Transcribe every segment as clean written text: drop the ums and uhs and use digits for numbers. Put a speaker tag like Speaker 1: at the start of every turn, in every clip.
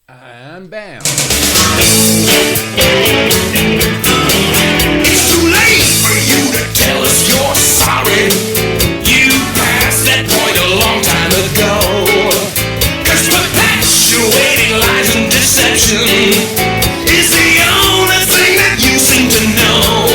Speaker 1: And bam.
Speaker 2: It's too late for you to tell us you're sorry. You passed that point a long time ago. 'Cause perpetuating lies and deception is the only thing that you seem to know.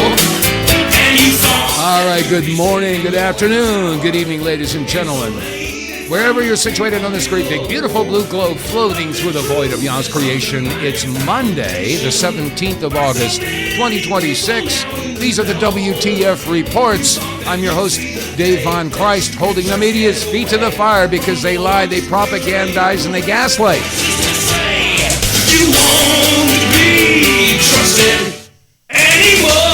Speaker 2: And you thought...
Speaker 1: All right, good morning, good afternoon, good evening, ladies and gentlemen. Wherever you're situated on this great big beautiful blue globe floating through the void of Yah's creation, it's Monday, the 17th of August, 2026. These are the WTF reports. I'm your host, vonKleist, holding the media's feet to the fire because they lie, they propagandize, and they gaslight.
Speaker 2: You won't be trusted anymore.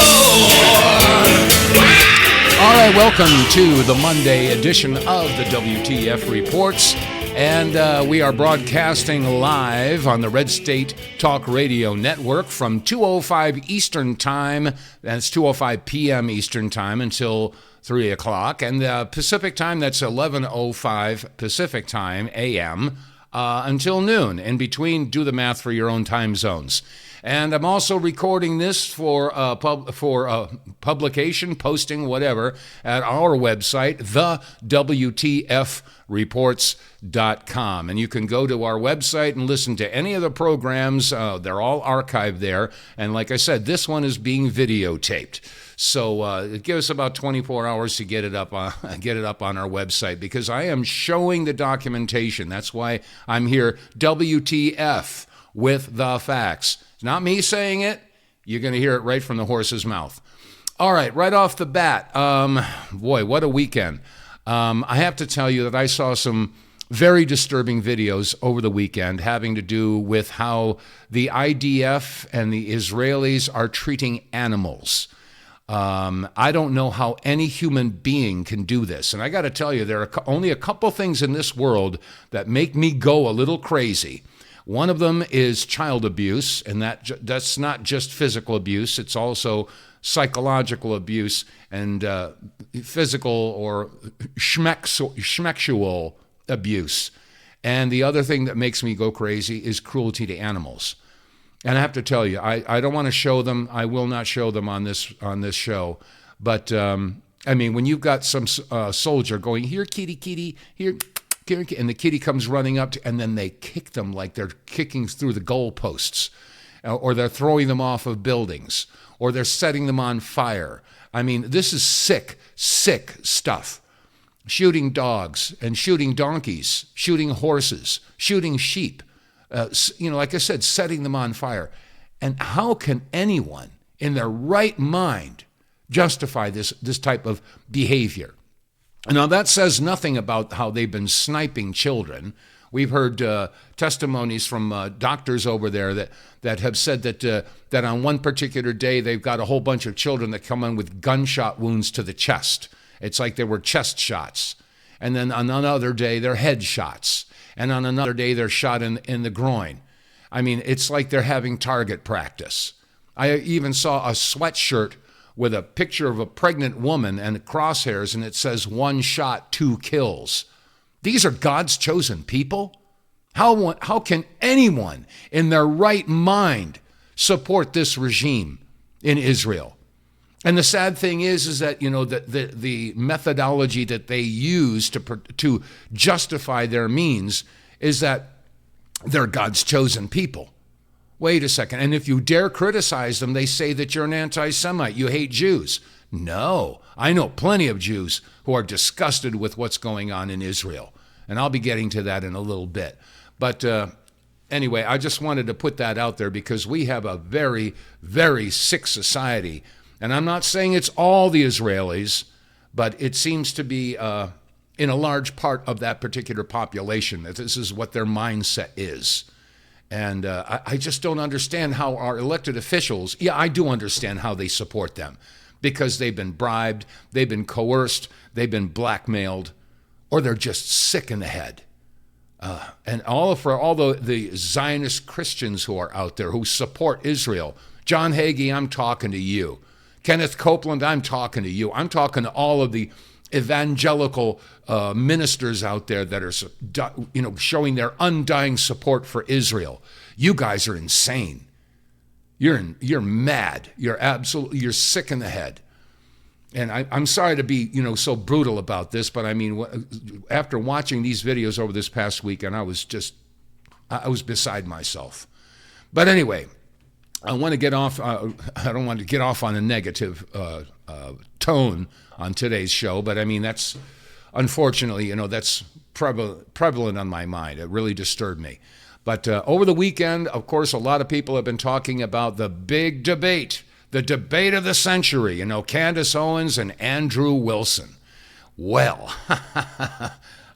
Speaker 1: All right, welcome to the Monday edition of the WTF Reports, and we are broadcasting live on the RedStateTalkRadio network from 2:05 Eastern Time, that's 2:05 p.m. Eastern Time until 3 o'clock, and Pacific Time, that's 11:05 Pacific Time, a.m., until noon. In between, do the math for your own time zones. And I'm also recording this for publication, posting, whatever, at our website, TheWTFReports.com. And you can go to our website and listen to any of the programs. They're all archived there. And like I said, this one is being videotaped. So it gives us about 24 hours to get it up on our website because I am showing the documentation. That's why I'm here, WTF, with the facts. It's not me saying it. You're going to hear it right from the horse's mouth. All right, right off the bat, boy, what a weekend. I have to tell you that I saw some very disturbing videos over the weekend having to do with how the IDF and the Israelis are treating animals. I don't know how any human being can do this. And I got to tell you, there are only a couple things in this world that make me go a little crazy. One of them is child abuse, and that's not just physical abuse. It's also psychological abuse and physical or schmexual abuse. And the other thing that makes me go crazy is cruelty to animals. And I have to tell you, I don't want to show them. I will not show them on this show. But, I mean, when you've got some soldier going, here, kitty, kitty, here, and the kitty comes running up, and then they kick them like they're kicking through the goalposts, or they're throwing them off of buildings, or they're setting them on fire. I mean, this is sick, sick stuff. Shooting dogs and shooting donkeys, shooting horses, shooting sheep, like I said, setting them on fire. And how can anyone in their right mind justify this type of behavior? Now, that says nothing about how they've been sniping children. We've heard testimonies from doctors over there that have said that on one particular day, they've got a whole bunch of children that come in with gunshot wounds to the chest. It's like they were chest shots. And then on another day, they're head shots. And on another day, they're shot in the groin. I mean, it's like they're having target practice. I even saw a sweatshirt with a picture of a pregnant woman and crosshairs, and it says 1 shot, 2 kills. These are God's chosen people? How can anyone in their right mind support this regime in Israel? And the sad thing is that, the methodology that they use to justify their means is that they're God's chosen people. Wait a second. And if you dare criticize them, they say that you're an anti-Semite. You hate Jews. No, I know plenty of Jews who are disgusted with what's going on in Israel. And I'll be getting to that in a little bit. But anyway, I just wanted to put that out there because we have a very, very sick society. And I'm not saying it's all the Israelis, but it seems to be in a large part of that particular population that this is what their mindset is. And I just don't understand how our elected officials, I do understand how they support them because they've been bribed, they've been coerced, they've been blackmailed, or they're just sick in the head. And for all the Zionist Christians who are out there who support Israel, John Hagee, I'm talking to you. Kenneth Copeland, I'm talking to you. I'm talking to all of the evangelical ministers out there that are, showing their undying support for Israel. You guys are insane. You're mad. You're sick in the head. And I'm sorry to be, so brutal about this, but I mean, after watching these videos over this past weekend, I was beside myself. But anyway, I want to get off. I don't want to get off on a negative tone on today's show, but I mean, that's unfortunately, that's prevalent on my mind. It really disturbed me. But over the weekend, of course, a lot of people have been talking about the big debate. The debate of the century, Candace Owens and Andrew Wilson. Well,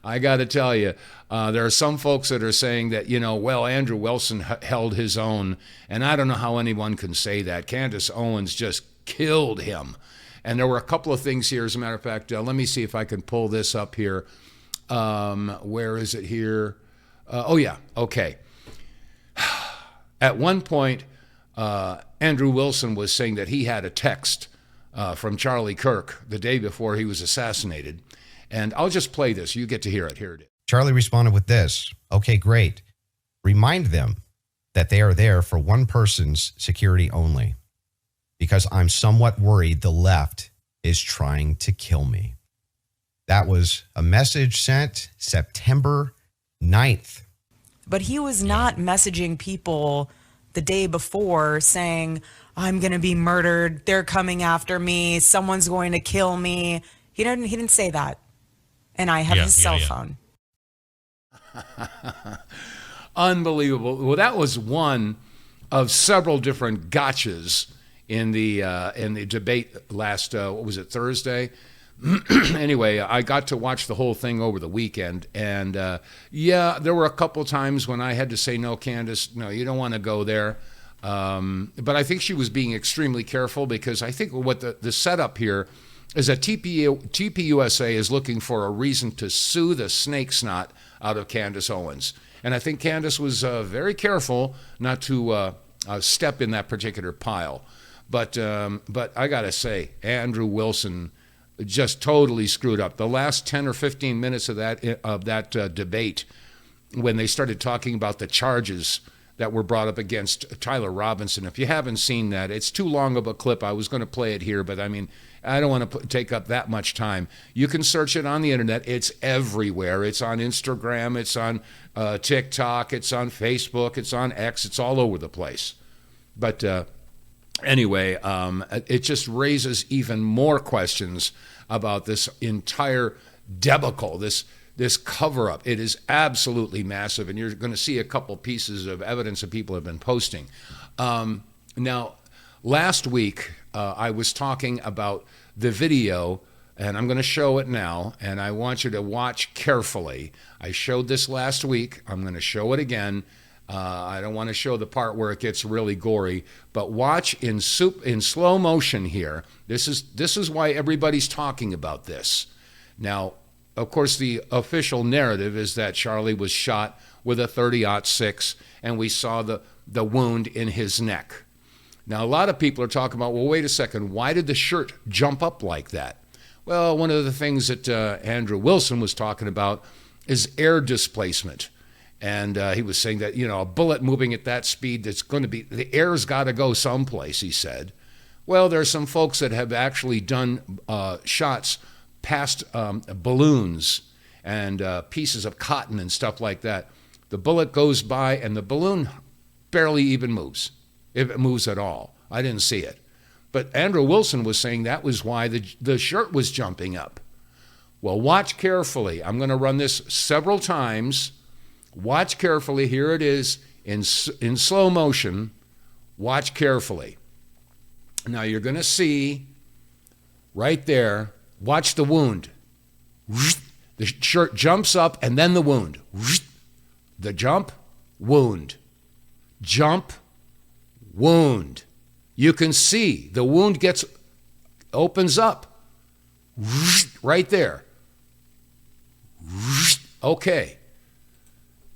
Speaker 1: I got to tell you, there are some folks that are saying that, Andrew Wilson held his own, and I don't know how anyone can say that. Candace Owens just killed him. And there were a couple of things here, as a matter of fact. Let me see if I can pull this up here. Where is it here? Oh, yeah, okay. At one point, Andrew Wilson was saying that he had a text from Charlie Kirk the day before he was assassinated. And I'll just play this. You get to hear it. Here it is.
Speaker 3: Charlie responded with this. Okay, great. Remind them that they are there for one person's security only, because I'm somewhat worried the left is trying to kill me. That was a message sent September 9th.
Speaker 4: But he was not messaging people the day before saying, I'm going to be murdered. They're coming after me. Someone's going to kill me. He didn't say that. And I have his cell phone.
Speaker 1: Unbelievable. Well, that was one of several different gotchas in the debate last, what was it, Thursday? Anyway, I got to watch the whole thing over the weekend, and there were a couple times when I had to say, no, Candace, no, you don't want to go there. But I think she was being extremely careful, because I think what the setup here is that TPUSA is looking for a reason to sue the snake snot out of Candace Owens. And I think Candace was very careful not to step in that particular pile. But I got to say, Andrew Wilson just totally screwed up. The last 10 or 15 minutes of that debate, when they started talking about the charges that were brought up against Tyler Robinson. If you haven't seen that, it's too long of a clip. I was going to play it here, but I mean, I don't want to take up that much time. You can search it on the internet. It's everywhere. It's on Instagram. It's on TikTok. It's on Facebook. It's on X. It's all over the place. But anyway, it just raises even more questions about this entire debacle, this cover-up. It is absolutely massive, and you're going to see a couple pieces of evidence that people have been posting. Now, last week, I was talking about the video, and I'm going to show it now, and I want you to watch carefully. I showed this last week. I'm going to show it again. I don't want to show the part where it gets really gory, but watch in slow motion here. This is why everybody's talking about this. Now, of course, the official narrative is that Charlie was shot with a .30-06, and we saw the wound in his neck. Now, a lot of people are talking about, well, wait a second, why did the shirt jump up like that? Well, one of the things that Andrew Wilson was talking about is air displacement. And he was saying that, a bullet moving at that speed, the air's got to go someplace, he said. Well, there are some folks that have actually done shots past balloons and pieces of cotton and stuff like that. The bullet goes by and the balloon barely even moves, if it moves at all. I didn't see it. But Andrew Wilson was saying that was why the shirt was jumping up. Well, watch carefully. I'm going to run this several times. Watch carefully. Here it is in slow motion. Watch carefully. Now you're going to see right there, watch the wound. The shirt jumps up and then the wound. The jump, wound. Jump, wound. You can see the wound opens up right there. Okay.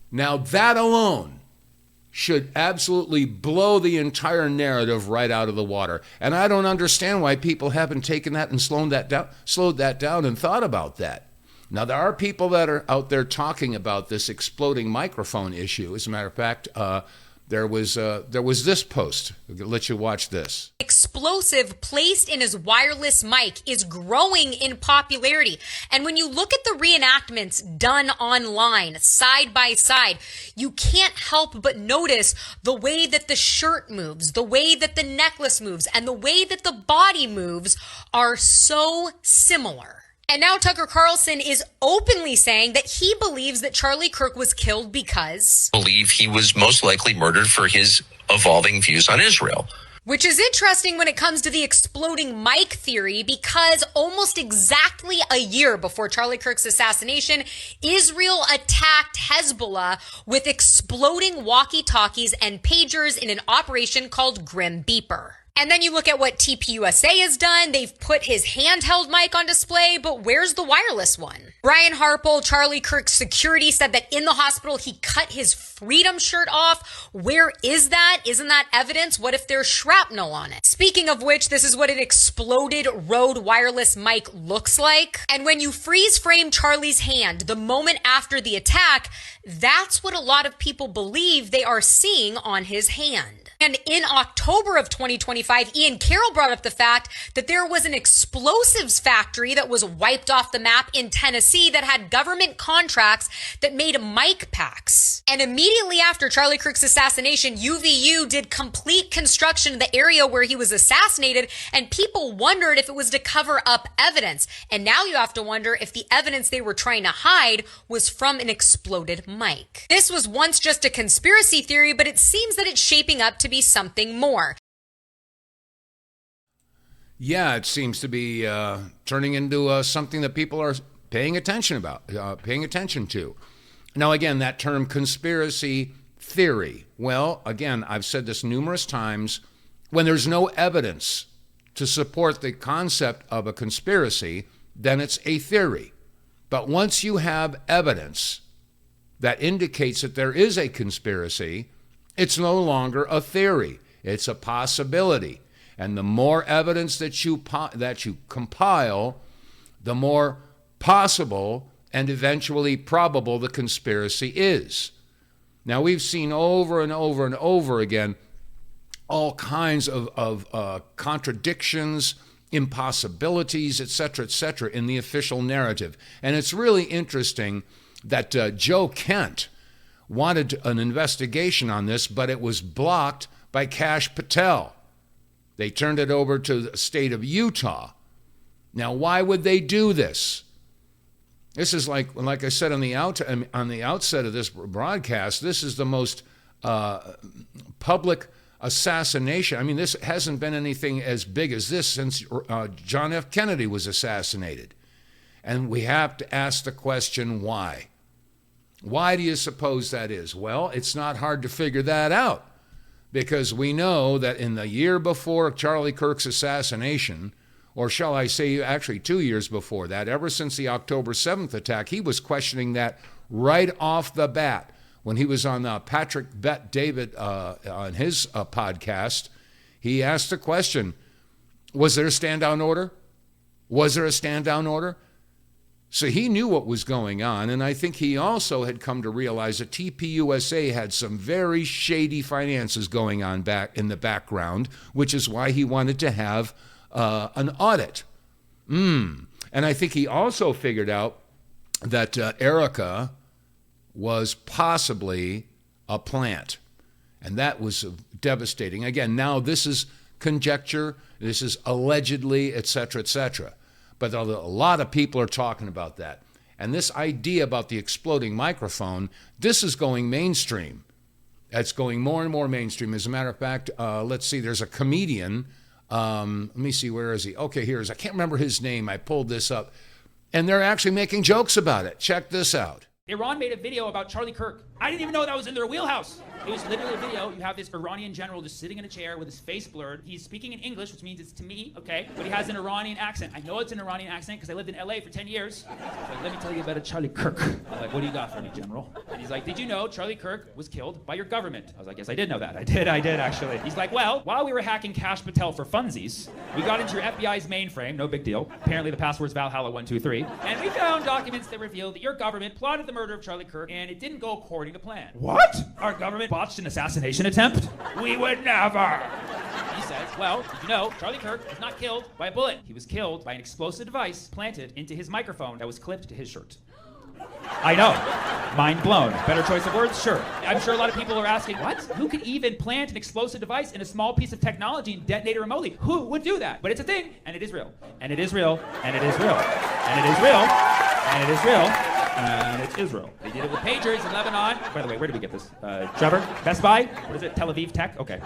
Speaker 1: Now that alone should absolutely blow the entire narrative right out of the water. And I don't understand why people haven't taken that and slowed that down and thought about that. Now, there are people that are out there talking about this exploding microphone issue. As a matter of fact, there was this post. I'll let you watch this.
Speaker 5: Explosive placed in his wireless mic is growing in popularity. And when you look at the reenactments done online, side by side, you can't help but notice the way that the shirt moves, the way that the necklace moves, and the way that the body moves are so similar. And now Tucker Carlson is openly saying that he believes that Charlie Kirk was killed because
Speaker 6: believe he was most likely murdered for his evolving views on Israel.
Speaker 5: Which is interesting when it comes to the exploding mic theory, because almost exactly a year before Charlie Kirk's assassination, Israel attacked Hezbollah with exploding walkie-talkies and pagers in an operation called Grim Beeper. And then you look at what TPUSA has done. They've put his handheld mic on display, but where's the wireless one? Brian Harpel, Charlie Kirk's security, said that in the hospital he cut his Freedom shirt off. Where is that? Isn't that evidence? What if there's shrapnel on it? Speaking of which, this is what an exploded Rode wireless mic looks like. And when you freeze frame Charlie's hand the moment after the attack, that's what a lot of people believe they are seeing on his hand. And in October of 2025, Ian Carroll brought up the fact that there was an explosives factory that was wiped off the map in Tennessee that had government contracts that made mic packs. And immediately after Charlie Kirk's assassination, UVU did complete construction in the area where he was assassinated, and people wondered if it was to cover up evidence. And now you have to wonder if the evidence they were trying to hide was from an exploded mic. This was once just a conspiracy theory, but it seems that it's shaping up to be something more.
Speaker 1: Yeah, it seems to be turning into something that people are paying attention to. Now, again, that term conspiracy theory. Well, again, I've said this numerous times. When there's no evidence to support the concept of a conspiracy, then it's a theory. But once you have evidence that indicates that there is a conspiracy, it's no longer a theory. It's a possibility. And the more evidence that you compile, the more possible and eventually probable the conspiracy is. Now, we've seen over and over and over again all kinds of contradictions, impossibilities, etc., in the official narrative. And it's really interesting that Joe Kent wanted an investigation on this, but it was blocked by Kash Patel. They turned it over to the state of Utah. Now, why would they do this? This is like I said on the outset of this broadcast, this is the most public assassination. I mean, this hasn't been anything as big as this since John F. Kennedy was assassinated. And we have to ask the question, why? Why do you suppose that is? Well, it's not hard to figure that out, because we know that in the year before Charlie Kirk's assassination, or shall I say actually 2 years before that, ever since the October 7th attack, he was questioning that right off the bat. When he was on Patrick Bet-David on his podcast, he asked the question, was there a stand-down order? Was there a stand-down order? So he knew what was going on, and I think he also had come to realize that TPUSA had some very shady finances going on back in the background, which is why he wanted to have an audit. And I think he also figured out that Erica was possibly a plant, and that was devastating. Again, now this is conjecture, this is allegedly, etc. But a lot of people are talking about that. And this idea about the exploding microphone, this is going mainstream. It's going more and more mainstream. As a matter of fact, let's see, there's a comedian. Let me see, where is he? Okay, I can't remember his name. I pulled this up. And they're actually making jokes about it. Check this out.
Speaker 7: Iran made a video about Charlie Kirk. I didn't even know that was in their wheelhouse. It was literally a video. You have this Iranian general just sitting in a chair with his face blurred. He's speaking in English, which means it's to me, okay? But he has an Iranian accent. I know it's an Iranian accent because I lived in LA for 10 years. He's like, let me tell you about a Charlie Kirk. I'm like, what do you got for me, General? And he's like, did you know Charlie Kirk was killed by your government? I was like, yes, I did know that. I did actually. He's like, well, while we were hacking Cash Patel for funsies, we got into your FBI's mainframe, no big deal. Apparently the password's Valhalla123. And we found documents that revealed that your government plotted the murder of Charlie Kirk, and it didn't go according to plan.
Speaker 8: What?
Speaker 7: Our government botched an assassination attempt? We would never. He says, well, did you know Charlie Kirk was not killed by a bullet? He was killed by an explosive device planted into his microphone that was clipped to his shirt. I know. Mind blown. Better choice of words? Sure. I'm sure a lot of people are asking, what? Who could even plant an explosive device in a small piece of technology and detonate it remotely? Who would do that? But it's a thing, and it is real. And it is real. And it is real. And it is real. And it is real. And it's Israel. They did it with pagers in Lebanon. By the way, where did we get this? Trevor? Best Buy? What is it? Tel Aviv Tech? Okay.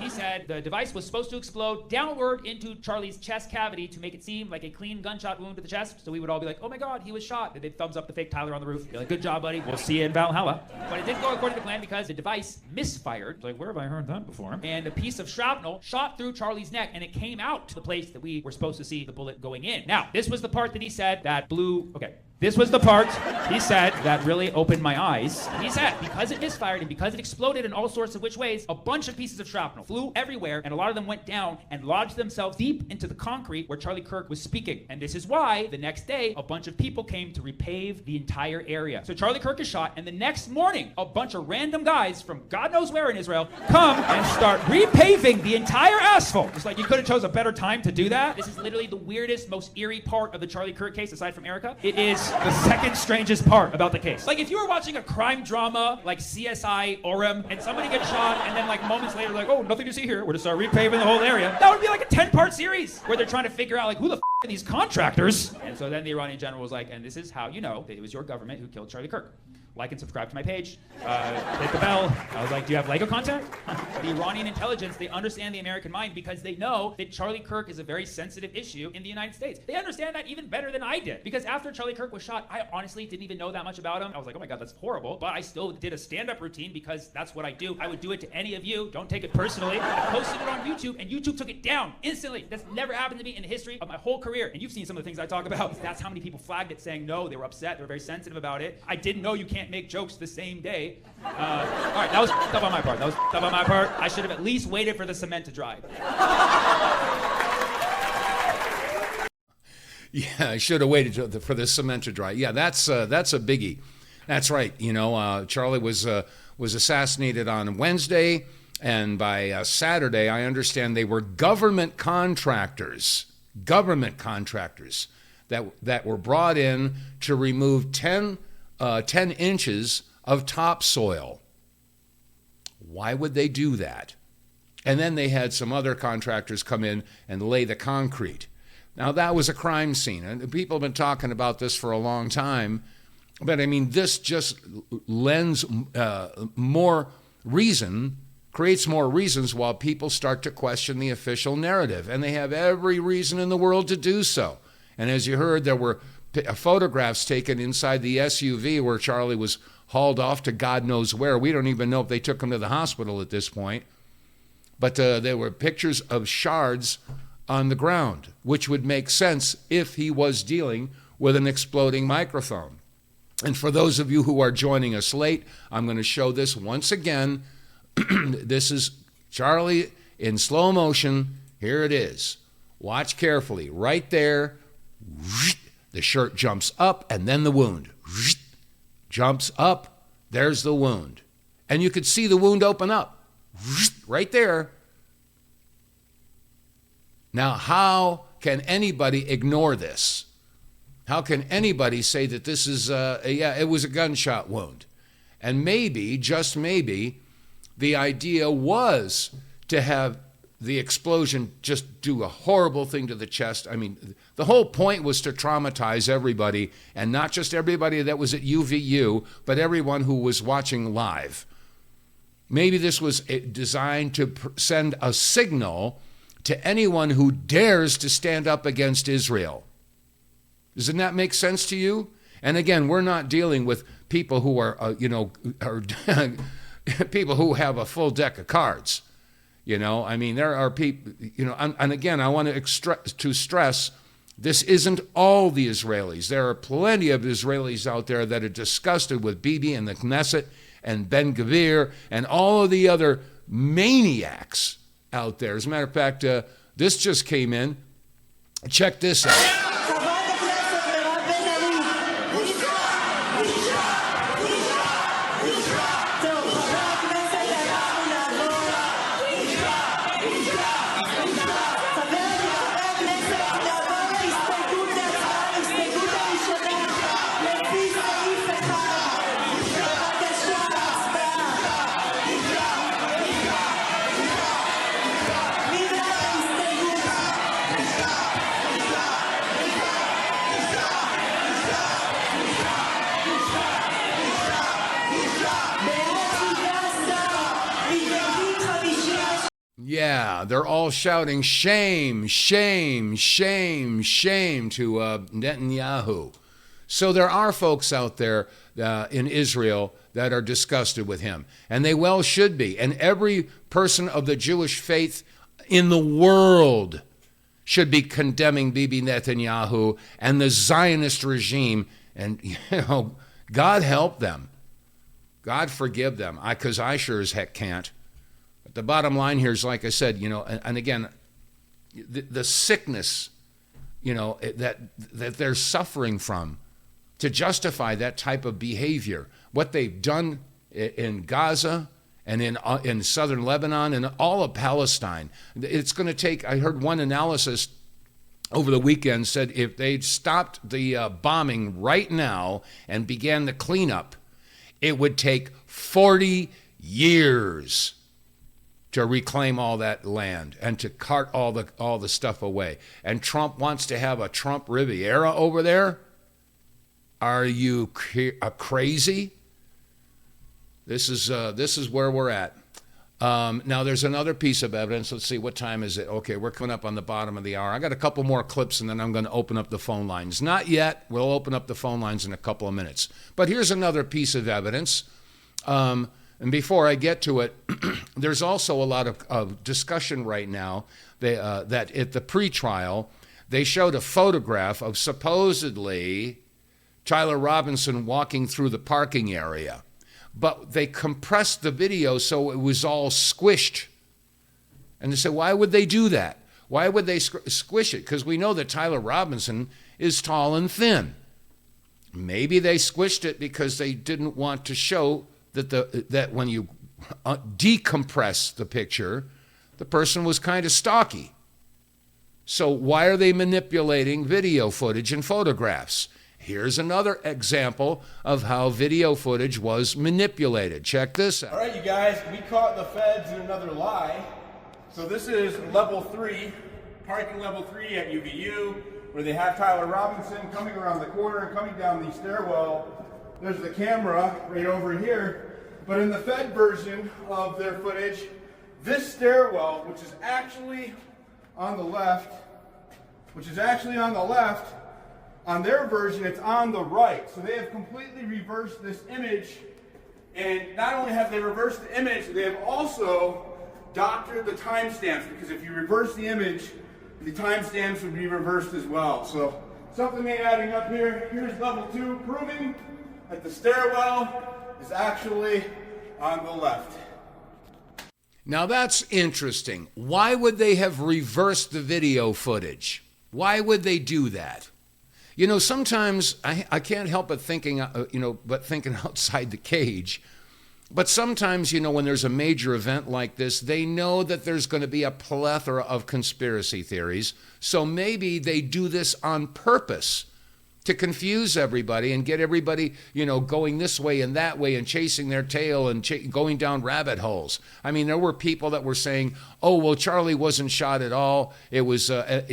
Speaker 7: He said the device was supposed to explode downward into Charlie's chest cavity to make it seem like a clean gunshot wound to the chest. So we would all be like, oh my God, he was shot. And they'd thumbs up the fake Tyler on the roof. Be like, good job, buddy. We'll see you in Valhalla. But it didn't go according to plan because the device misfired. Like, where have I heard that before? And a piece of shrapnel shot through Charlie's neck and it came out to the place that we were supposed to see the bullet going in. Now, this was the part that he said that blew... Okay. This was the part, he said, that really opened my eyes. He said, because it misfired and because it exploded in all sorts of which ways, a bunch of pieces of shrapnel flew everywhere, and a lot of them went down and lodged themselves deep into the concrete where Charlie Kirk was speaking. And this is why, the next day, a bunch of people came to repave the entire area. So Charlie Kirk is shot, and the next morning, a bunch of random guys from God knows where in Israel come and start repaving the entire asphalt. It's like you could have chose a better time to do that. This is literally the weirdest, most eerie part of the Charlie Kirk case, aside from Erica. It is the second strangest part about the case. Like if you were watching a crime drama like CSI Orem and somebody gets shot and then like moments later like, oh, nothing to see here, we're just start repaving the whole area. That would be like a 10-part series where they're trying to figure out like who the are these contractors? And so then the Iranian general was like, and this is how you know that it was your government who killed Charlie Kirk. Like and subscribe to my page. Hit the bell. I was like, do you have Lego content? The Iranian intelligence, they understand the American mind because they know that Charlie Kirk is a very sensitive issue in the United States. They understand that even better than I did. Because after Charlie Kirk was shot, I honestly didn't even know that much about him. I was like, oh my God, that's horrible. But I still did a stand-up routine because that's what I do. I would do it to any of you. Don't take it personally. I posted it on YouTube and YouTube took it down instantly. That's never happened to me in the history of my whole career. And you've seen some of the things I talk about. That's how many people flagged it saying no, they were upset. They were very sensitive about it. I didn't know you can't make jokes the same day. All right, that was up on my part. I should have at least waited for the cement to dry.
Speaker 1: Yeah, I should have waited for the cement to dry. Yeah, that's a biggie. That's right. You know, Charlie was assassinated on Wednesday, and by Saturday, I understand they were government contractors that were brought in to remove 10 inches of topsoil. Why would they do that? And then they had some other contractors come in and lay the concrete. Now, that was a crime scene, and people have been talking about this for a long time, but I mean, this just lends creates more reasons while people start to question the official narrative, and they have every reason in the world to do so. And as you heard, there were photographs taken inside the SUV where Charlie was hauled off to God knows where. We don't even know if they took him to the hospital at this point. But there were pictures of shards on the ground, which would make sense if he was dealing with an exploding microphone. And for those of you who are joining us late, I'm going to show this once again. This is Charlie in slow motion. Here it is. Watch carefully. Right there. The shirt jumps up, and then the wound. Jumps up, there's the wound. And you could see the wound open up. Right there. Now, how can anybody ignore this? How can anybody say that this is, it was a gunshot wound? And maybe, just maybe, the idea was to have the explosion just do a horrible thing to the chest. I mean, the whole point was to traumatize everybody, and not just everybody that was at UVU, but everyone who was watching live. Maybe this was designed to send a signal to anyone who dares to stand up against Israel. Doesn't that make sense to you? And again, we're not dealing with people who are, are people who have a full deck of cards. I mean, there are people, and again, I want to stress, this isn't all the Israelis. There are plenty of Israelis out there that are disgusted with Bibi and the Knesset and Ben Gvir and all of the other maniacs out there. As a matter of fact, this just came in. Check this out. Yeah, they're all shouting shame, shame, shame, shame to Netanyahu. So there are folks out there in Israel that are disgusted with him, and they well should be. And every person of the Jewish faith in the world should be condemning Bibi Netanyahu and the Zionist regime. And, God help them. God forgive them, because I sure as heck can't. The bottom line here is, like I said, and again, the sickness, that they're suffering from, to justify that type of behavior, what they've done in Gaza and in southern Lebanon and all of Palestine. It's going to take, I heard one analysis over the weekend said if they'd stopped the bombing right now and began the cleanup, it would take 40 years to reclaim all that land and to cart all the stuff away. And Trump wants to have a Trump Riviera over there? Are you crazy? This is where we're at. Now there's another piece of evidence. Let's see, what time is it? Okay, we're coming up on the bottom of the hour. I got a couple more clips and then I'm going to open up the phone lines. Not yet. We'll open up the phone lines in a couple of minutes. But here's another piece of evidence. And before I get to it, there's also a lot of discussion right now that at the pretrial, they showed a photograph of supposedly Tyler Robinson walking through the parking area. But they compressed the video so it was all squished. And they said, why would they do that? Why would they squish it? Because we know that Tyler Robinson is tall and thin. Maybe they squished it because they didn't want to show that when you decompress the picture, the person was kind of stocky. So why are they manipulating video footage and photographs? Here's another example of how video footage was manipulated. Check this out.
Speaker 8: All right, you guys, we caught the feds in another lie. So this is level 3, parking level 3 at UVU, where they have Tyler Robinson coming around the corner and coming down the stairwell. There's the camera right over here, but in the Fed version of their footage, this stairwell, which is actually on the left, on their version, it's on the right. So they have completely reversed this image, and not only have they reversed the image, they have also doctored the timestamps, because if you reverse the image, the timestamps would be reversed as well. So something ain't adding up here. Here's level 2, proving that the stairwell is actually on the left.
Speaker 1: Now that's interesting. Why would they have reversed the video footage? Why would they do that? Sometimes I can't help but thinking, thinking outside the cage. But sometimes, when there's a major event like this, they know that there's going to be a plethora of conspiracy theories. So maybe they do this on purpose to confuse everybody and get everybody, going this way and that way and chasing their tail and going down rabbit holes. I mean, there were people that were saying, oh, well, Charlie wasn't shot at all. It was,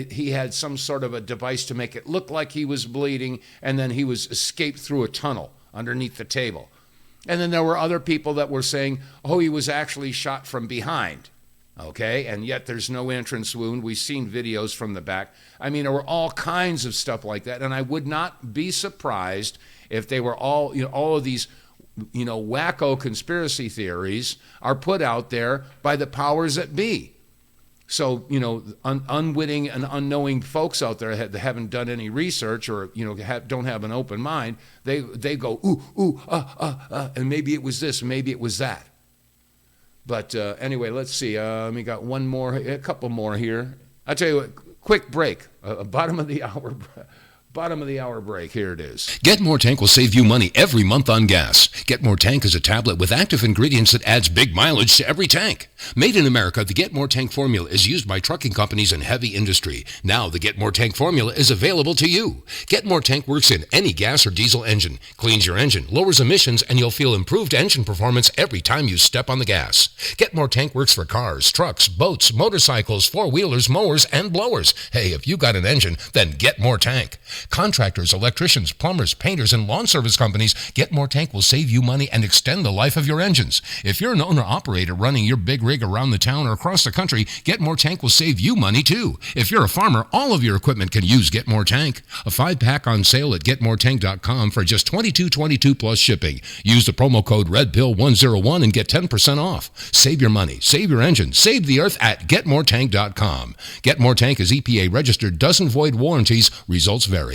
Speaker 1: he had some sort of a device to make it look like he was bleeding, and then he was escaped through a tunnel underneath the table. And then there were other people that were saying, oh, he was actually shot from behind. Okay, and yet there's no entrance wound. We've seen videos from the back. I mean, there were all kinds of stuff like that, and I would not be surprised if they were all, all of these, wacko conspiracy theories are put out there by the powers that be. So, unwitting and unknowing folks out there that haven't done any research or, don't have an open mind, they go, and maybe it was this, maybe it was that. But anyway, let's see. We got a couple more here. I'll tell you what, quick break, bottom of the hour break. Here it is.
Speaker 9: Get More Tank will save you money every month on gas. Get More Tank is a tablet with active ingredients that adds big mileage to every tank. Made in America, the Get More Tank formula is used by trucking companies and heavy industry. Now the Get More Tank formula is available to you. Get More Tank works in any gas or diesel engine, cleans your engine, lowers emissions, and you'll feel improved engine performance every time you step on the gas. Get More Tank works for cars, trucks, boats, motorcycles, four-wheelers, mowers, and blowers. Hey, if you got an engine, then Get More Tank. Contractors, electricians, plumbers, painters, and lawn service companies, Get More Tank will save you money and extend the life of your engines. If you're an owner-operator running your big rig around the town or across the country, Get More Tank will save you money too. If you're a farmer, all of your equipment can use Get More Tank. A 5-pack on sale at GetMoreTank.com for just $22.22 plus shipping. Use the promo code REDPILL101 and get 10% off. Save your money, save your engine, save the earth at GetMoreTank.com. Get More Tank is EPA registered, doesn't void warranties, results vary.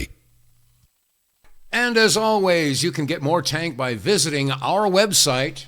Speaker 1: And as always, you can get more tank by visiting our website,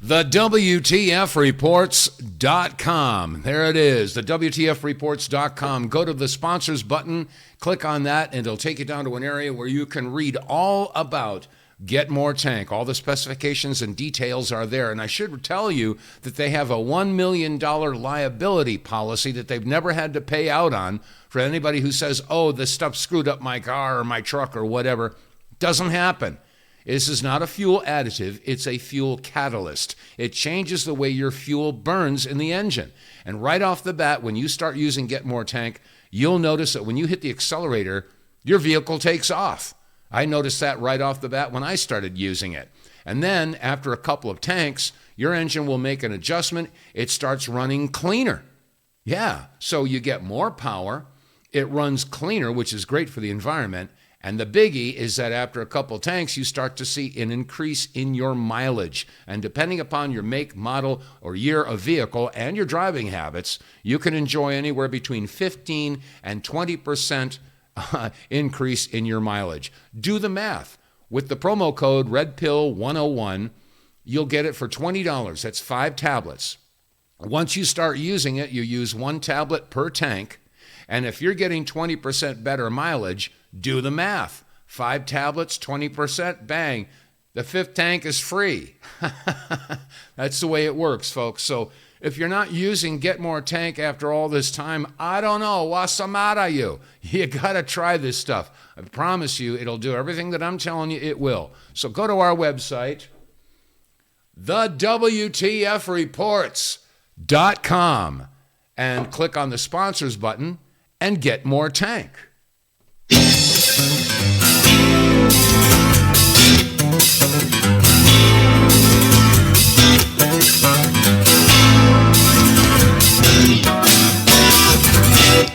Speaker 1: TheWTFReports.com. There it is, TheWTFReports.com. Go to the sponsors button, click on that, and it'll take you down to an area where you can read all about Get More Tank. All the specifications and details are there. And I should tell you that they have a $1 million liability policy that they've never had to pay out on for anybody who says, oh, this stuff screwed up my car or my truck or whatever. Doesn't happen. This is not a fuel additive. It's a fuel catalyst. It changes the way your fuel burns in the engine. And right off the bat, when you start using Get More Tank, you'll notice that when you hit the accelerator, your vehicle takes off. I noticed that right off the bat when I started using it. And then after a couple of tanks, your engine will make an adjustment. It starts running cleaner. Yeah, so you get more power. It runs cleaner, which is great for the environment. And the biggie is that after a couple of tanks, you start to see an increase in your mileage. And depending upon your make, model, or year of vehicle and your driving habits, you can enjoy anywhere between 15 and 20% increase in your mileage. Do the math. With the promo code REDPILL101, you'll get it for $20. That's 5 tablets. Once you start using it, you use 1 tablet per tank. And if you're getting 20% better mileage, do the math. 5 tablets, 20%, bang. The 5th tank is free. That's the way it works, folks. So if you're not using Get More Tank after all this time, I don't know. What's the matter you? You got to try this stuff. I promise you it'll do everything that I'm telling you it will. So go to our website, TheWTFReports.com, and click on the sponsors button and get more tank.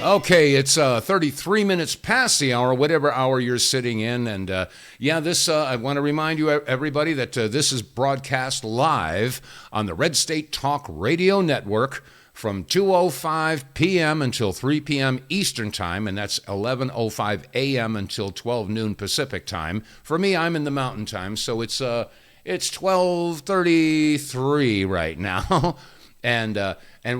Speaker 1: Okay, it's 33 minutes past the hour, whatever hour you're sitting in. And I want to remind you, everybody, that this is broadcast live on the Red State Talk Radio Network from 2:05 p.m. until 3 p.m. Eastern Time, and that's 11:05 a.m. until 12 noon Pacific Time. For me, I'm in the Mountain Time, so it's 12:33 right now. And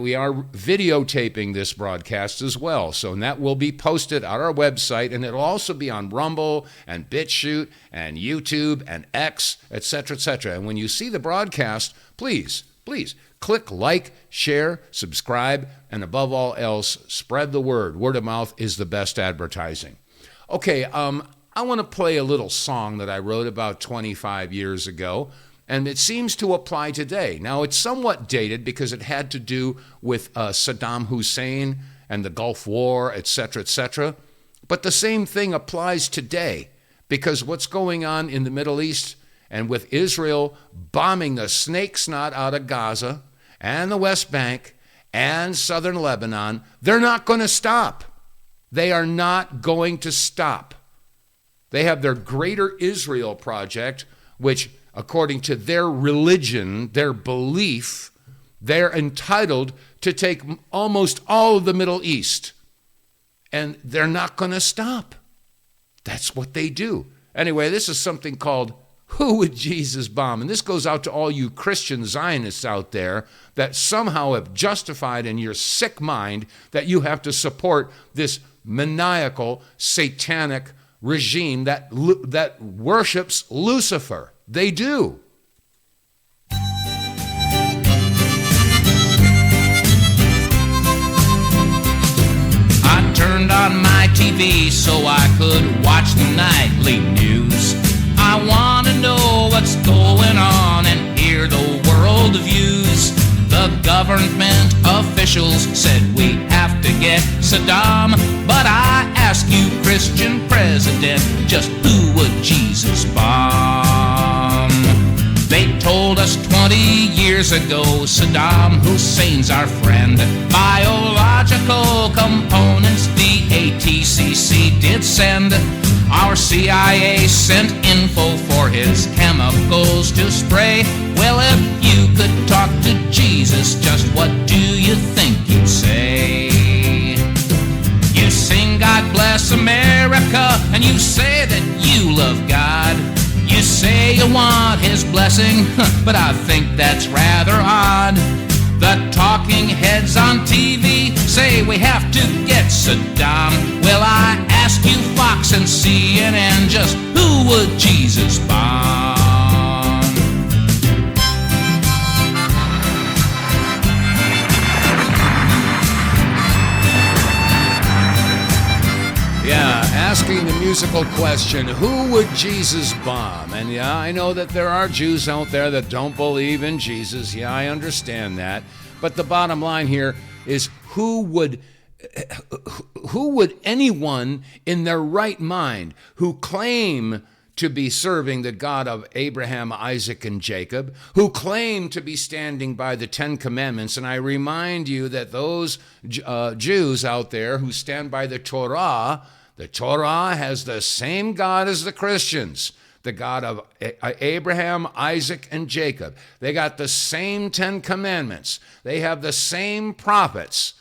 Speaker 1: we are videotaping this broadcast as well. So that will be posted on our website, and it'll also be on Rumble and BitChute and YouTube and X, etc., etc. And when you see the broadcast, please click like, share, subscribe, and above all else, spread the word. Word of mouth is the best advertising. Okay, I want to play a little song that I wrote about 25 years ago. And it seems to apply today. Now, it's somewhat dated because it had to do with Saddam Hussein and the Gulf War, etc., etc. But the same thing applies today because what's going on in the Middle East and with Israel bombing the snake snot out of Gaza and the West Bank and southern Lebanon, they're not going to stop. They are not going to stop. They have their Greater Israel Project, which, according to their religion, their belief, they're entitled to take almost all of the Middle East. And they're not going to stop. That's what they do. Anyway, this is something called Who Would Jesus Bomb? And this goes out to all you Christian Zionists out there that somehow have justified in your sick mind that you have to support this maniacal, satanic regime that worships Lucifer. They do.
Speaker 2: I turned on my TV so I could watch the nightly news. I want to know what's going on and hear the world views. The government officials said we have to get Saddam, but I ask you, Christian president, just who would Jesus bomb? They told us 20 years ago Saddam Hussein's our friend. Biological components the ATCC did send. Our CIA sent info for his chemicals to spray. Well, if you could talk to Jesus, just what do you think you'd say? You sing God Bless America, and you say that you love God. You say you want his blessing, but I think that's rather odd. The talking heads on TV say we have to get Saddam. Well, I ask you, Fox and CNN, just who would Jesus bomb?
Speaker 1: Yeah, asking the musical question, who would Jesus bomb? And yeah, I know that there are Jews out there that don't believe in Jesus. Yeah, I understand that. But the bottom line here is who would anyone in their right mind who claim to be serving the God of Abraham, Isaac, and Jacob, who claim to be standing by the Ten Commandments, and I remind you that those Jews out there who stand by the Torah has the same God as the Christians, the God of Abraham, Isaac, and Jacob. They got the same 10 commandments. They have the same prophets.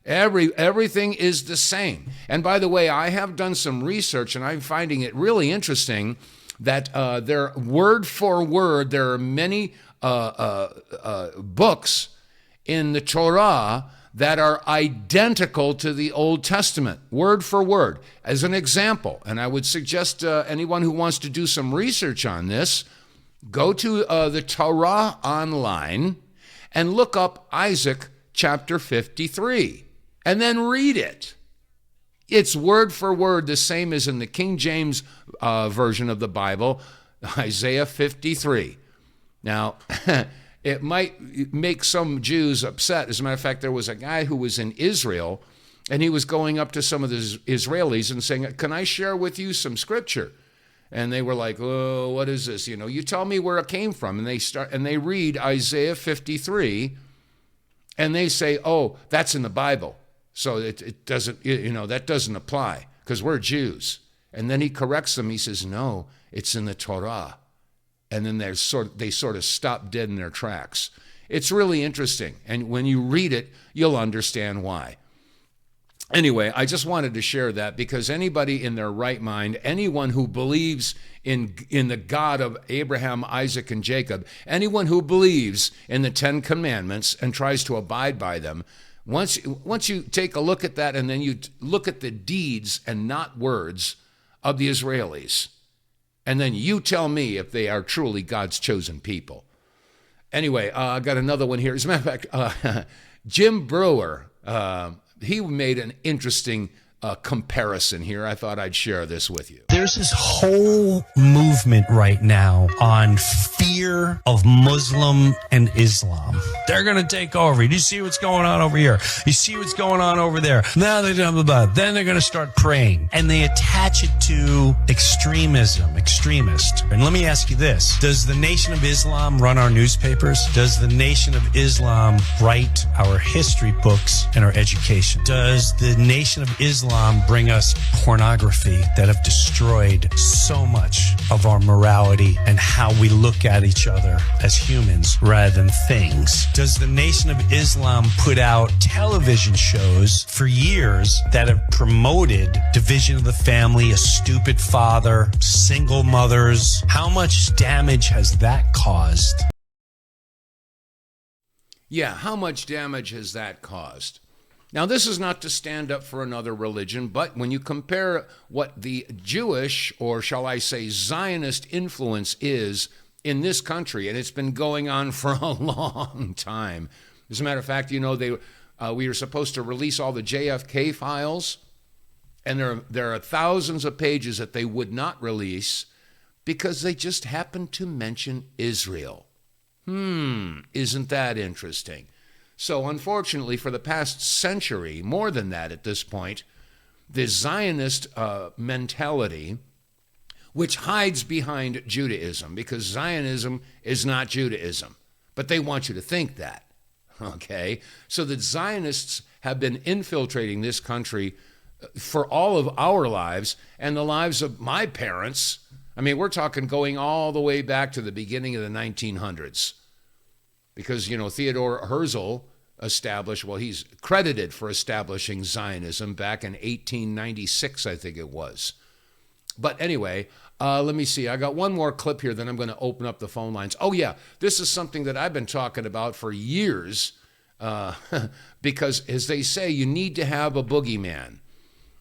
Speaker 1: Everything is the same. And by the way, I have done some research, and I'm finding it really interesting that there, word for word, there are many books in the Torah that are identical to the Old Testament, word for word. As an example, and I would suggest anyone who wants to do some research on this, go to the Torah online and look up Isaac chapter 53, and then read it. It's word for word the same as in the King James version of the Bible, Isaiah 53. Now, it might make some Jews upset. As a matter of fact, there was a guy who was in Israel, and he was going up to some of the Israelis and saying, "Can I share with you some scripture?" And they were like, "Oh, what is this? You know, you tell me where it came from." And they read Isaiah 53, and they say, "Oh, that's in the Bible, so it doesn't, that doesn't apply because we're Jews." And then he corrects them. He says, "No, it's in the Torah." And then they sort of stop dead in their tracks. It's really interesting. And when you read it, you'll understand why. Anyway, I just wanted to share that because anybody in their right mind, anyone who believes in the God of Abraham, Isaac, and Jacob, anyone who believes in the 10 Commandments and tries to abide by them, once you take a look at that and then you look at the deeds and not words of the Israelis, and then you tell me if they are truly God's chosen people. Anyway, I got another one here. As a matter of fact, Jim Brewer, he made an interesting comparison here. I thought I'd share this with you.
Speaker 10: There's this whole movement right now on fear of Muslim and Islam. They're going to take over. You see what's going on over here. You see what's going on over there. Now they're blah, blah, blah. Then they're going to start praying. And they attach it to extremism, extremist. And let me ask you this. Does the Nation of Islam run our newspapers? Does the Nation of Islam write our history books and our education? Does the Nation of Islam Islam bring us pornography that have destroyed so much of our morality and how we look at each other as humans rather than things? Does the Nation of Islam put out television shows for years that have promoted division of the family, a stupid father, single mothers? How much damage has that caused?
Speaker 1: Yeah, how much damage has that caused? Now, this is not to stand up for another religion, but when you compare what the Jewish, or shall I say Zionist influence is in this country, and it's been going on for a long time. As a matter of fact, you know, we were supposed to release all the JFK files, and there are thousands of pages that they would not release because they just happened to mention Israel. Isn't that interesting? So unfortunately, for the past century, more than that at this point, the Zionist mentality, which hides behind Judaism, because Zionism is not Judaism, but they want you to think that, okay? So the Zionists have been infiltrating this country for all of our lives and the lives of my parents. I mean, we're talking going all the way back to the beginning of the 1900s. Because, you know, Theodore Herzl established, well, he's credited for establishing Zionism back in 1896, I think it was. But anyway, let me see. I got one more clip here, then I'm going to open up the phone lines. Oh, yeah, this is something that I've been talking about for years because, as they say, you need to have a boogeyman,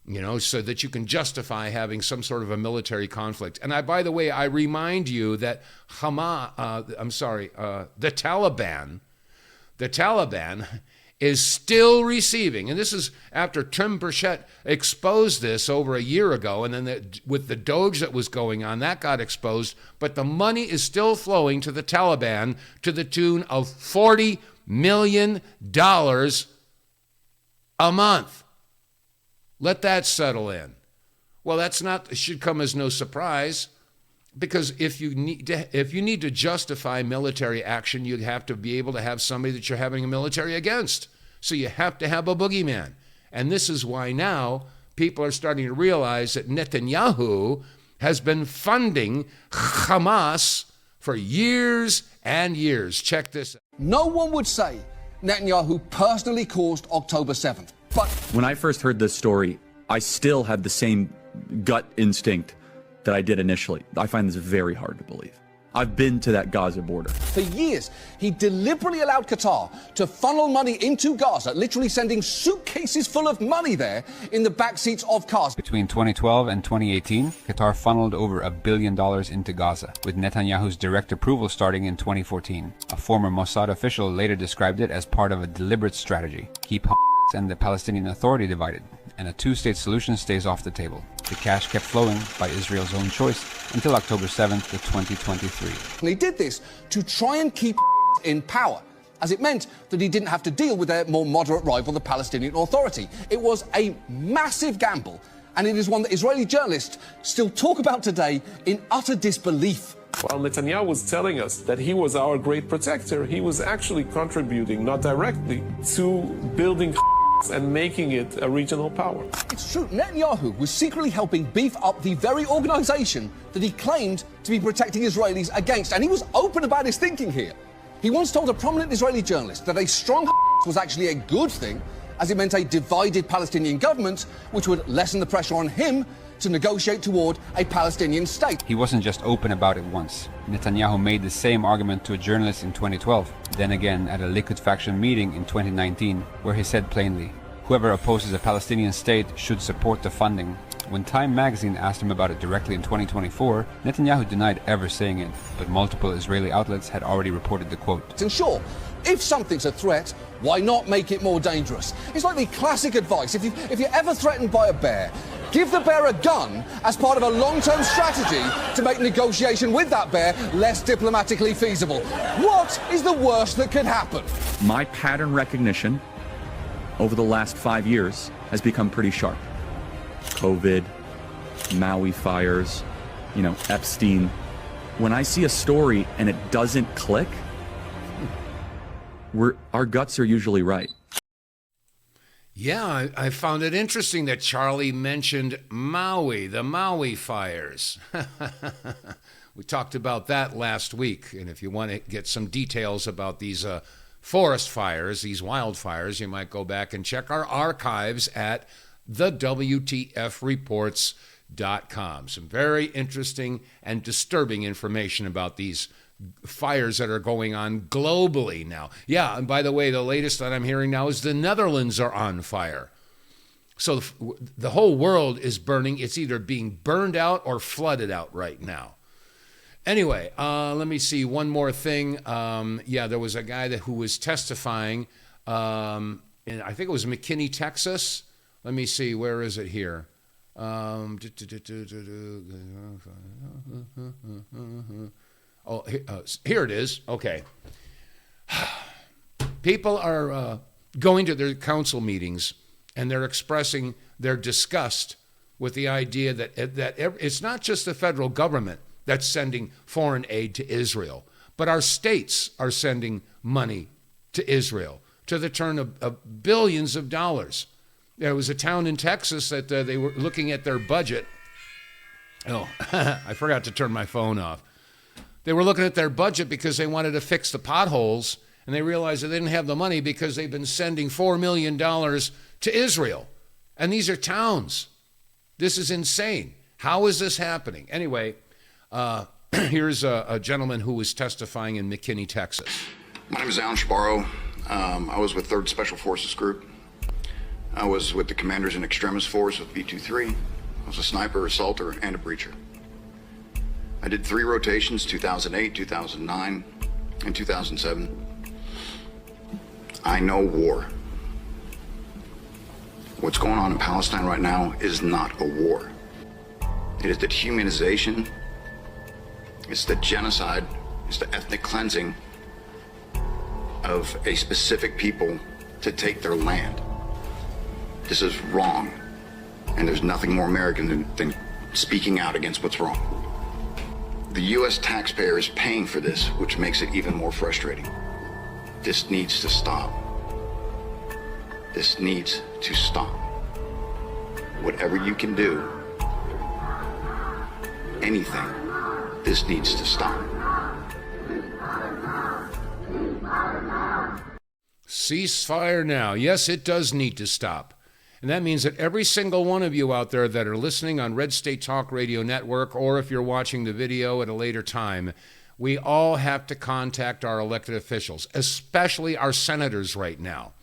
Speaker 1: you know, so that you can justify having some sort of a military conflict. And by the way, I remind you that the Taliban is still receiving, and this is after Tim Burchett exposed this over a year ago, and then with the Doge that was going on, that got exposed, but the money is still flowing to the Taliban to the tune of $40 million a month. Let that settle in. Well, it should come as no surprise, because if you need to justify military action, you have to be able to have somebody that you're having a military against. So you have to have a boogeyman. And this is why now people are starting to realize that Netanyahu has been funding Hamas for years and years. Check this out.
Speaker 11: No one would say Netanyahu personally caused October 7th. But
Speaker 12: when I first heard this story, I still had the same gut instinct that I did initially. I find this very hard to believe. I've been to that Gaza border.
Speaker 11: For years, he deliberately allowed Qatar to funnel money into Gaza, literally sending suitcases full of money there in the backseats of cars.
Speaker 13: Between 2012 and 2018, Qatar funneled over $1 billion into Gaza, with Netanyahu's direct approval starting in 2014. A former Mossad official later described it as part of a deliberate strategy. Keep Hamas and the Palestinian Authority divided, and a two-state solution stays off the table. The cash kept flowing by Israel's own choice until October 7th, 2023.
Speaker 11: And he did this to try and keep in power, as it meant that he didn't have to deal with their more moderate rival, the Palestinian Authority. It was a massive gamble, and it is one that Israeli journalists still talk about today in utter disbelief.
Speaker 14: While Netanyahu was telling us that he was our great protector, he was actually contributing, not directly, to building and making it a regional power.
Speaker 11: It's true, Netanyahu was secretly helping beef up the very organization that he claimed to be protecting Israelis against, and he was open about his thinking here. He once told a prominent Israeli journalist that a strong was actually a good thing, as it meant a divided Palestinian government, which would lessen the pressure on him to negotiate toward a Palestinian state.
Speaker 13: He wasn't just open about it once. Netanyahu made the same argument to a journalist in 2012, then again at a Likud faction meeting in 2019, where he said plainly, whoever opposes a Palestinian state should support the funding. When Time magazine asked him about it directly in 2024, Netanyahu denied ever saying it, but multiple Israeli outlets had already reported the quote.
Speaker 11: And sure, if something's a threat, why not make it more dangerous? It's like the classic advice, if you're ever threatened by a bear, give the bear a gun as part of a long-term strategy to make negotiation with that bear less diplomatically feasible. What is the worst that could happen?
Speaker 12: My pattern recognition over the last 5 years has become pretty sharp. COVID, Maui fires, Epstein. When I see a story and it doesn't click, our guts are usually right.
Speaker 1: Yeah, I found it interesting that Charlie mentioned Maui, the Maui fires. We talked about that last week, and if you want to get some details about these forest fires, these wildfires, you might go back and check our archives at TheWTFReports.com. Some very interesting and disturbing information about these fires that are going on globally now. Yeah, and by the way, the latest that I'm hearing now is the Netherlands are on fire. So the whole world is burning. It's either being burned out or flooded out right now. Anyway, let me see one more thing. There was a guy who was testifying in, I think it was McKinney, Texas. Let me see, where is it here? Here it is. Okay. People are going to their council meetings and they're expressing their disgust with the idea that it's not just the federal government that's sending foreign aid to Israel, but our states are sending money to Israel to the tune of billions of dollars. There was a town in Texas that they were looking at their budget. Oh, I forgot to turn my phone off. They were looking at their budget because they wanted to fix the potholes, and they realized they didn't have the money because they've been sending $4 million to Israel. And these are towns. This is insane. How is this happening? Anyway, here's a gentleman who was testifying in McKinney, Texas.
Speaker 15: My name is Alan Sparrow. I was with 3rd Special Forces Group. I was with the Commanders in Extremis Force with B-23. I was a sniper, assaulter, and a breacher. I did 3 rotations, 2008, 2009, and 2007. I know war. What's going on in Palestine right now is not a war. It is the dehumanization, it's the genocide, it's the ethnic cleansing of a specific people to take their land. This is wrong, and there's nothing more American than speaking out against what's wrong. The U.S. taxpayer is paying for this, which makes it even more frustrating. This needs to stop. This needs to stop. Whatever you can do, anything, this needs to stop.
Speaker 1: Ceasefire now. Yes, it does need to stop. And that means that every single one of you out there that are listening on Red State Talk Radio Network, or if you're watching the video at a later time, we all have to contact our elected officials, especially our senators right now.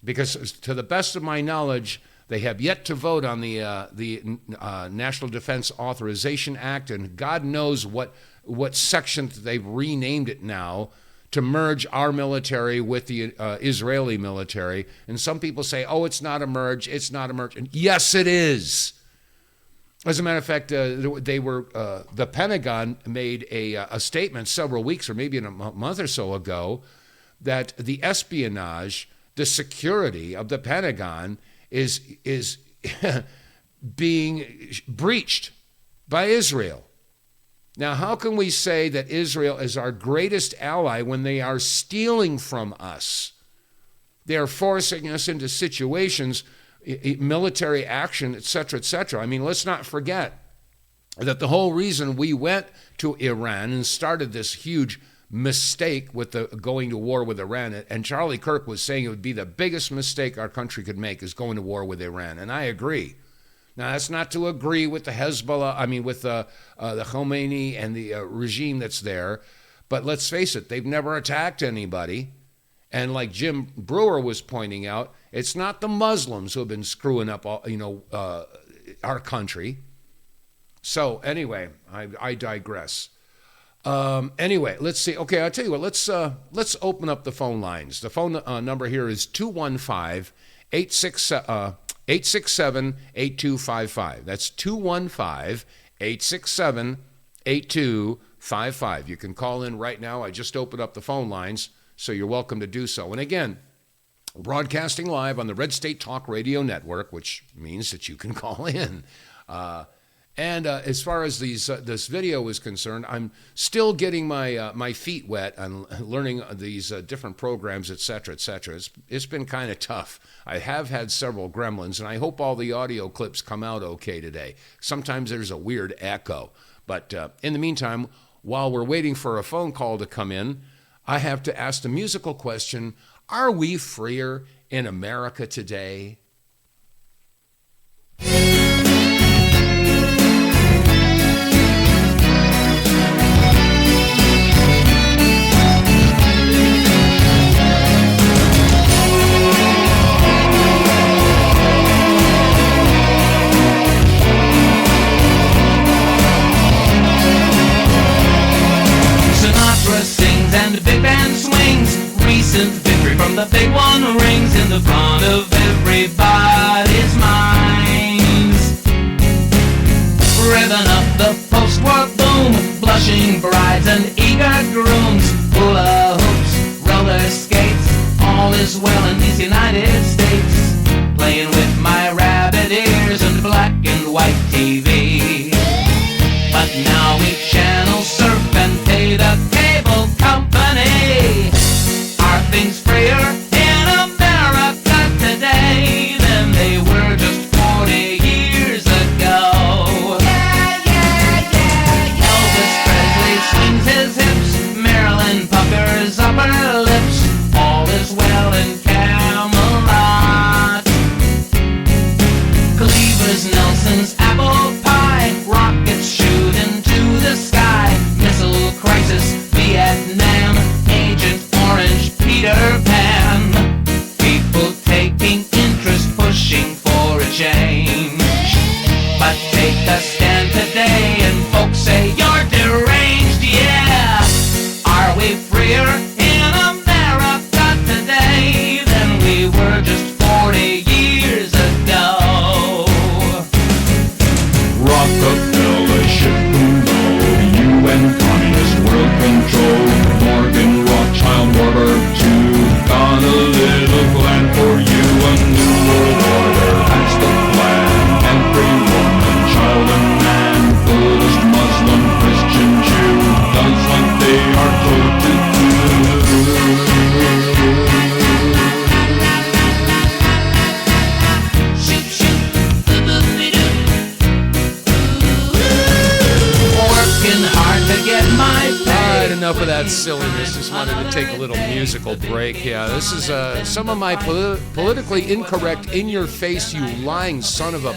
Speaker 1: Because to the best of my knowledge, they have yet to vote on the National Defense Authorization Act, and God knows what section they've renamed it now to merge our military with the Israeli military. And some people say, oh, it's not a merge, it's not a merge. And yes, it is. As a matter of fact, the Pentagon made a statement several weeks or maybe a month or so ago that the espionage, the security of the Pentagon is being breached by Israel. Now, how can we say that Israel is our greatest ally when they are stealing from us? They are forcing us into situations, military action, et cetera, I mean, let's not forget that the whole reason we went to Iran and started this huge mistake with going to war with Iran, and Charlie Kirk was saying it would be the biggest mistake our country could make is going to war with Iran, and I agree. Now, that's not to agree with the Hezbollah, with the Khomeini and the regime that's there. But let's face it, they've never attacked anybody. And like Jim Brewer was pointing out, it's not the Muslims who have been screwing up our country. So anyway, I digress. Anyway, let's see. Okay, I'll tell you what, let's open up the phone lines. The phone number here is 215-867-8255. That's 215-867-8255. You can call in right now. I just opened up the phone lines, so you're welcome to do so. And again, broadcasting live on the Red State Talk Radio Network, which means that you can call in. And as far as this video is concerned, I'm still getting my feet wet on learning these different programs, et cetera, et cetera. It's been kind of tough. I have had several gremlins, and I hope all the audio clips come out okay today. Sometimes there's a weird echo. But in the meantime, while we're waiting for a phone call to come in, I have to ask the musical question, are we freer in America today?
Speaker 2: Sings and the big band swings. Recent victory from the big one rings in the front of everybody's minds. Revving up the post-war boom, blushing brides and eager grooms, hula hoops, roller skates, all is well in these United States. Playing with my rabbit ears and black and white TV. But now we channel surf and pay the cable company. Are things freer in America today than they were just 40 years ago? Elvis Presley swings his hips, Marilyn puckers up her lips. All is well in Camelot. Cleavers Nelson's apple pie, rockets shoot into the sky. Missile crisis, Vietnam, Agent Orange, Peter Pan. People taking interest, pushing for a change. But take a stand today and folks say you're deranged, yeah. Are we freer in America today than we were just 40 years ago?
Speaker 16: Rockefeller, Chicago, UN communist world control, Morgan, Rothschild, Warburg, too. Got a little plan for you, a new world order, that's the plan. Every woman, child and man, Buddhist, Muslim, Christian, Jew, does what they are told to do.
Speaker 1: Enough of that silliness. Just wanted to take a little musical break. Yeah, this is some of my politically incorrect, in-your-face, you lying son of a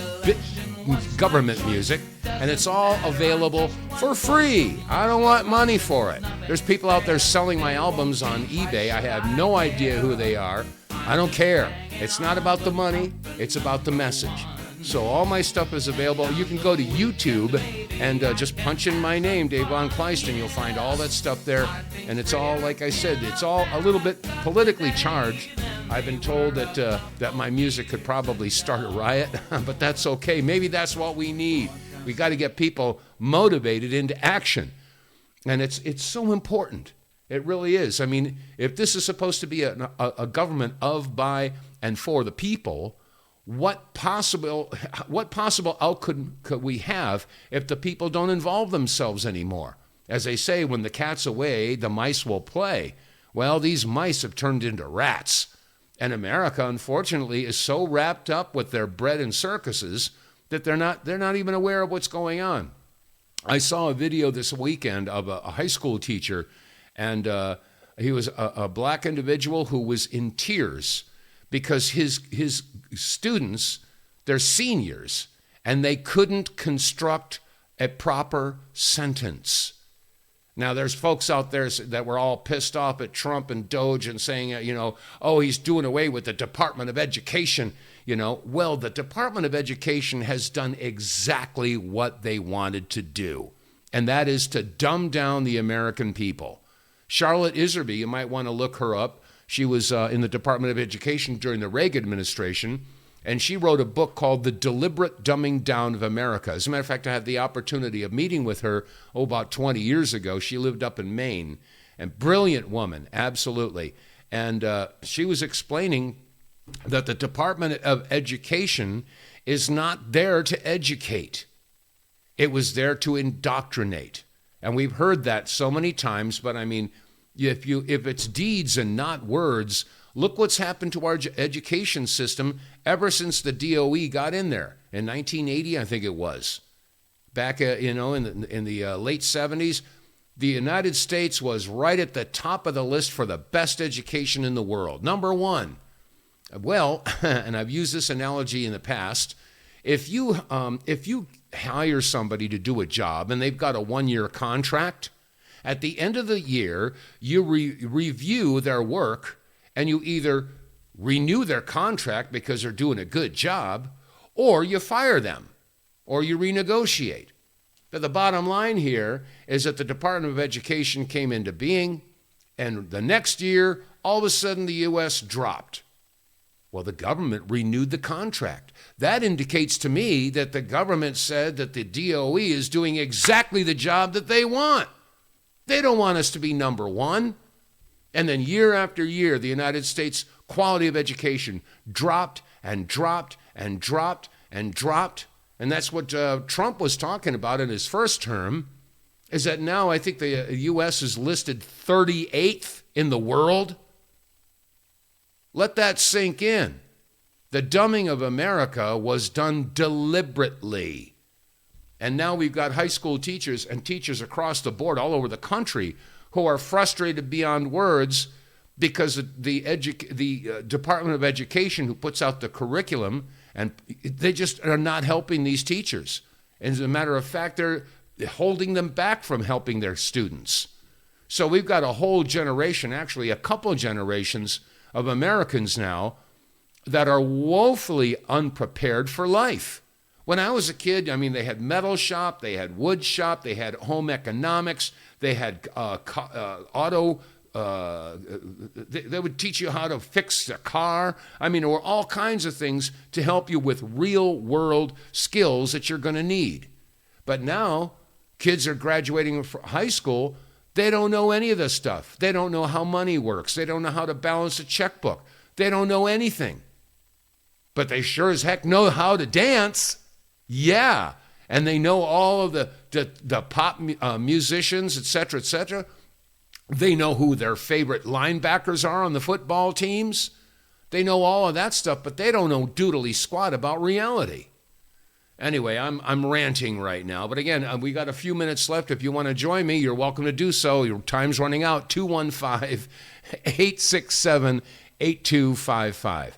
Speaker 1: government music, and it's all available for free. I don't want money for it. There's people out there selling my albums on eBay. I have no idea who they are. I don't care. It's not about the money. It's about the message. So all my stuff is available. You can go to YouTube and just punch in my name, vonKleist, and you'll find all that stuff there. And it's all, like I said, it's all a little bit politically charged. I've been told that my music could probably start a riot, but that's okay. Maybe that's what we need. We got to get people motivated into action. And it's so important. It really is. I mean, if this is supposed to be a government of, by, and for the people, what possible outcome could we have if the people don't involve themselves anymore? As they say, when the cat's away, the mice will play. Well, these mice have turned into rats. And America, unfortunately, is so wrapped up with their bread and circuses that they're not even aware of what's going on. I saw a video this weekend of a high school teacher, and he was a black individual who was in tears because his students, they're seniors, and they couldn't construct a proper sentence. Now, there's folks out there that were all pissed off at Trump and Doge and saying, oh, he's doing away with the Department of Education. Well, the Department of Education has done exactly what they wanted to do, and that is to dumb down the American people. Charlotte Iserby, you might want to look her up. She was in the Department of Education during the Reagan administration, and she wrote a book called The Deliberate Dumbing Down of America. As a matter of fact, I had the opportunity of meeting with her, about 20 years ago. She lived up in Maine, and brilliant woman, absolutely. And she was explaining that the Department of Education is not there to educate. It was there to indoctrinate. And we've heard that so many times, but I mean, if it's deeds and not words, look what's happened to our education system ever since the DOE got in there in 1980, I think it was. Back, in the late 70s, the United States was right at the top of the list for the best education in the world. Number one. Well, and I've used this analogy in the past. If you hire somebody to do a job and they've got a 1-year contract, at the end of the year, you review their work and you either renew their contract because they're doing a good job, or you fire them, or you renegotiate. But the bottom line here is that the Department of Education came into being, and the next year, all of a sudden the U.S. dropped. Well, the government renewed the contract. That indicates to me that the government said that the DOE is doing exactly the job that they want. They don't want us to be number one. And then year after year, the United States quality of education dropped and dropped and dropped and dropped. And that's what Trump was talking about in his first term, is that now I think the U.S. is listed 38th in the world. Let that sink in. The dumbing of America was done deliberately. And now we've got high school teachers and teachers across the board all over the country who are frustrated beyond words because the Department of Education, who puts out the curriculum, and they just are not helping these teachers. As a matter of fact, they're holding them back from helping their students. So we've got a whole generation, actually a couple of generations of Americans now that are woefully unprepared for life. When I was a kid, I mean, they had metal shop, they had wood shop, they had home economics, they had auto. They would teach you how to fix a car. I mean, there were all kinds of things to help you with real world skills that you're going to need. But now kids are graduating from high school. They don't know any of this stuff. They don't know how money works. They don't know how to balance a checkbook. They don't know anything. But they sure as heck know how to dance. Yeah. And they know all of the pop musicians, et cetera, et cetera. They know who their favorite linebackers are on the football teams. They know all of that stuff, but they don't know doodly squat about reality. Anyway, I'm ranting right now. But again, we got a few minutes left. If you want to join me, you're welcome to do so. Your time's running out. 215-867-8255.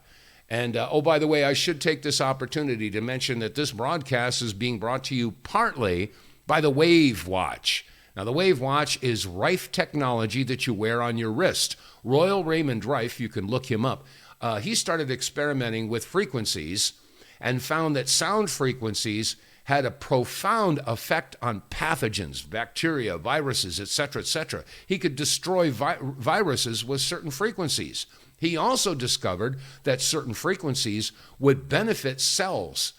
Speaker 1: And, by the way, I should take this opportunity to mention that this broadcast is being brought to you partly by the Wave Watch. Now, the Wave Watch is Rife technology that you wear on your wrist. Royal Raymond Rife, you can look him up. He started experimenting with frequencies and found that sound frequencies had a profound effect on pathogens, bacteria, viruses, et cetera, et cetera. He could destroy viruses with certain frequencies. He also discovered that certain frequencies would benefit cells,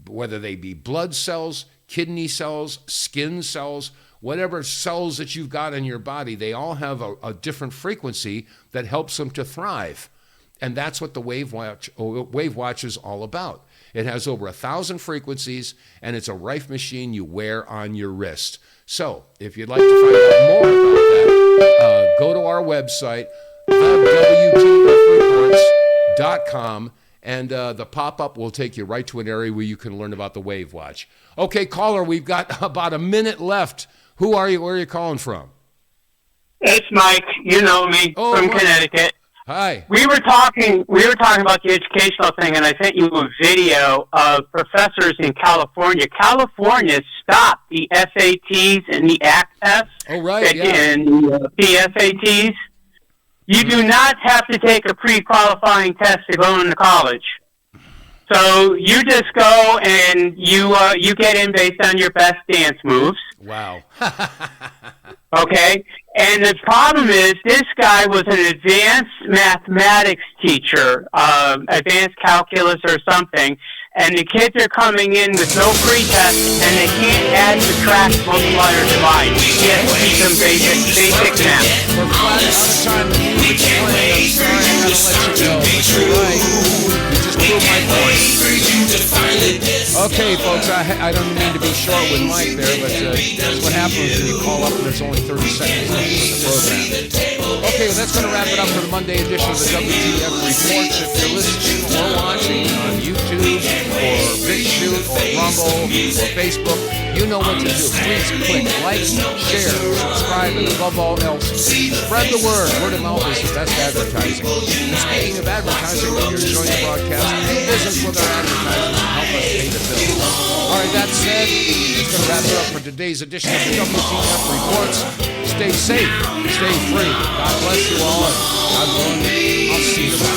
Speaker 1: whether they be blood cells, kidney cells, skin cells, whatever cells that you've got in your body, they all have a different frequency that helps them to thrive. And that's what the Wave Watch is all about. It has over 1,000 frequencies, and it's a Rife machine you wear on your wrist. So if you'd like to find out more about that, go to our website, TheWTFReports.com, and the pop-up will take you right to an area where you can learn about the Wave Watch. Okay, caller, we've got about a minute left. Who are you? Where are you calling from?
Speaker 17: It's Mike. You know me from Connecticut.
Speaker 1: Hi.
Speaker 17: We were talking about the educational thing, and I sent you a video of professors in California. California stopped the SATs and the ACT tests.
Speaker 1: Oh, right, yeah.
Speaker 17: And the SATs. You do not have to take a pre-qualifying test to go into college. So you just go and you get in based on your best dance moves.
Speaker 1: Wow.
Speaker 17: Okay? And the problem is this guy was an advanced mathematics teacher, advanced calculus or something, and the kids are coming in with no pretest, and they can't add, subtract, multiply, or divide. You can't teach them basic math.
Speaker 2: We can't wait for you to start to be true. We can't wait for you to finally discover.
Speaker 1: Okay, folks, I don't mean to be short with Mike there, but that's what happens when you call up and there's only 30 seconds left in the program. Okay, well, that's going to wrap it up for the Monday edition of the WTF Reports. If you're listening or watching on YouTube or BitChute or Rumble or Facebook, you know what to do. Please click like, share, subscribe, and above all else, spread the word. Word of mouth is the best advertising. And speaking of advertising, when you're enjoying the broadcast, do business with our advertisers and help us pay the bills. All right, that said, it's going to wrap it up for today's edition of the WTF Reports. Stay safe, stay free. God bless you all, and God willing, I'll see you tomorrow.